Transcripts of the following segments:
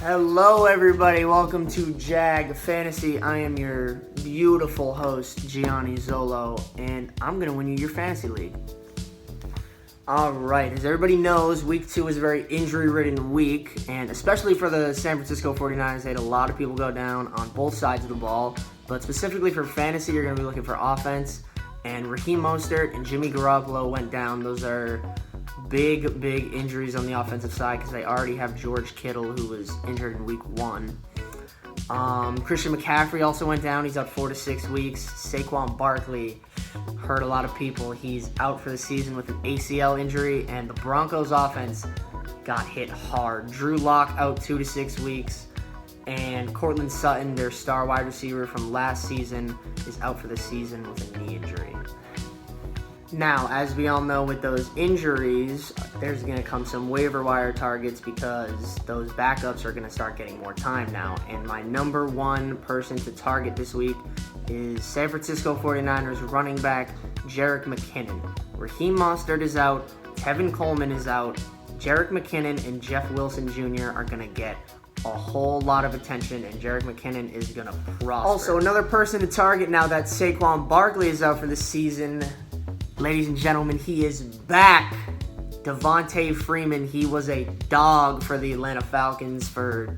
Hello everybody, welcome to Jag Fantasy. I am your beautiful host, Gianni Zolo, and I'm going to win you your fantasy league. Alright, as everybody knows, week 2 is a very injury-ridden week, and especially for the San Francisco 49ers, they had a lot of people go down on both sides of the ball, but specifically for fantasy, you're going to be looking for offense, and Raheem Mostert and Jimmy Garoppolo went down. Those are big injuries on the offensive side because they already have George Kittle, who was injured in week 1. Christian McCaffrey also went down. He's out 4 to 6 weeks. Saquon Barkley hurt a lot of people. He's out for the season with an ACL injury, and the Broncos offense got hit hard. Drew Lock out 2 to 6 weeks, and Cortland Sutton, their star wide receiver from last season, is out for the season with a knee injury. Now, as we all know, with those injuries, there's going to come some waiver wire targets because those backups are going to start getting more time now. And my number one person to target this week is San Francisco 49ers running back Jerick McKinnon. Raheem Mostert is out, Tevin Coleman is out, Jerick McKinnon and Jeff Wilson Jr. are going to get a whole lot of attention, and Jerick McKinnon is going to prosper. Also, another person to target now that Saquon Barkley is out for the season. Ladies and gentlemen, he is back. Devonta Freeman, he was a dog for the Atlanta Falcons for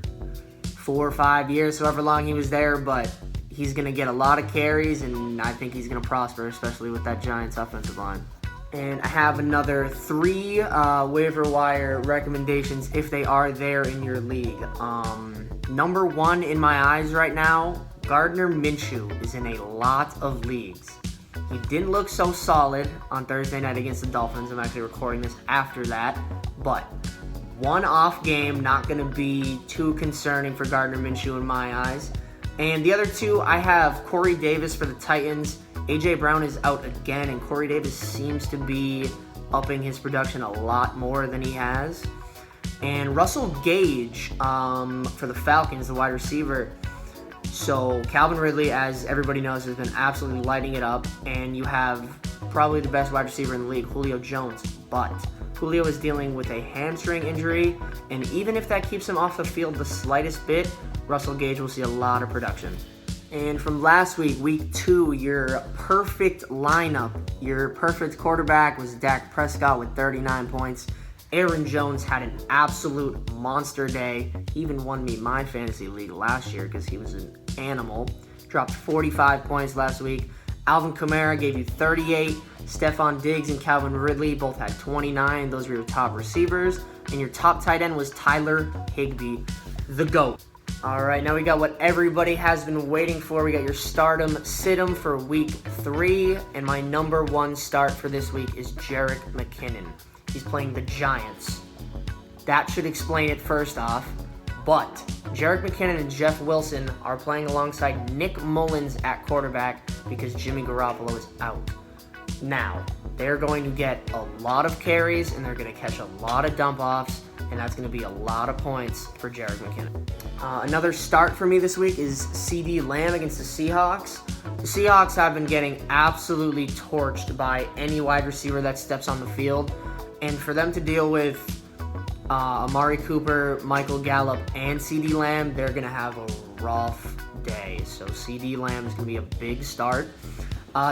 4 or 5 years, however long he was there, but he's going to get a lot of carries, and I think he's going to prosper, especially with that Giants offensive line. And I have another 3 waiver wire recommendations if they are there in your league. Number 1 in my eyes right now, Gardner Minshew is in a lot of leagues. He didn't look so solid on Thursday night against the Dolphins. I'm actually recording this after that. But one off game, not going to be too concerning for Gardner Minshew in my eyes. And the other 2, I have Corey Davis for the Titans. A.J. Brown is out again, and Corey Davis seems to be upping his production a lot more than he has. And Russell Gage for the Falcons, the wide receiver. So Calvin Ridley, as everybody knows, has been absolutely lighting it up, and you have probably the best wide receiver in the league, Julio Jones. But Julio is dealing with a hamstring injury, and even if that keeps him off the field the slightest bit, Russell Gage will see a lot of production. And from last week, week 2, your perfect lineup, your perfect quarterback was Dak Prescott with 39 points. Aaron Jones had an absolute monster day. He even won me my fantasy league last year because he was an animal. Dropped 45 points last week. Alvin Kamara gave you 38. Stephon Diggs and Calvin Ridley both had 29. Those were your top receivers. And your top tight end was Tyler Higbee, the GOAT. All right, now we got what everybody has been waiting for. We got your stardom, situm for week 3. And my number 1 start for this week is Jerick McKinnon. He's playing the Giants. That should explain it first off. But Jerick McKinnon and Jeff Wilson are playing alongside Nick Mullins at quarterback because Jimmy Garoppolo is out. Now, they're going to get a lot of carries, and they're going to catch a lot of dump-offs, and that's going to be a lot of points for Jerick McKinnon. Another start for me this week is CeeDee Lamb against the Seahawks. The Seahawks have been getting absolutely torched by any wide receiver that steps on the field. And for them to deal with Amari Cooper, Michael Gallup, and CeeDee Lamb, they're going to have a rough day. So CeeDee Lamb is going to be a big start.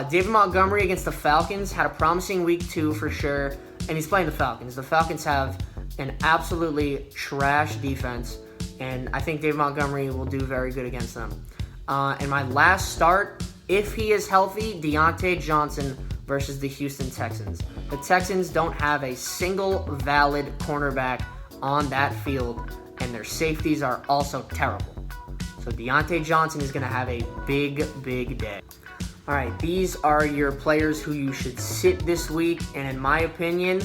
David Montgomery against the Falcons had a promising week 2 for sure, and he's playing the Falcons. The Falcons have an absolutely trash defense, and I think David Montgomery will do very good against them. And my last start, if he is healthy, Deontay Johnson versus the Houston Texans. The Texans don't have a single valid cornerback on that field, and their safeties are also terrible. So Deontay Johnson is going to have a big day. All right, these are your players who you should sit this week, and in my opinion,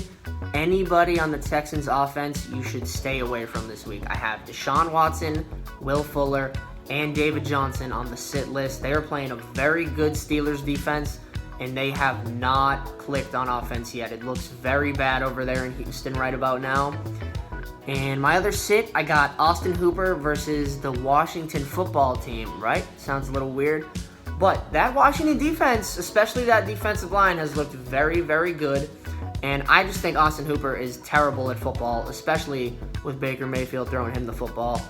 anybody on the Texans offense you should stay away from this week. I have Deshaun Watson, Will Fuller, and David Johnson on the sit list. They are playing a very good Steelers defense, and they have not clicked on offense yet. It looks very bad over there in Houston right about now. And my other sit, I got Austin Hooper versus the Washington football team, right? Sounds a little weird. But that Washington defense, especially that defensive line, has looked very good. And I just think Austin Hooper is terrible at football, especially with Baker Mayfield throwing him the football.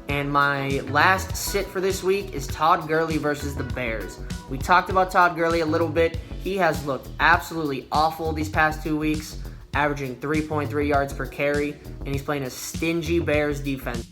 And my last sit for this week is Todd Gurley versus the Bears. We talked about Todd Gurley a little bit. He has looked absolutely awful these past 2 weeks, averaging 3.3 yards per carry, and he's playing a stingy Bears defense.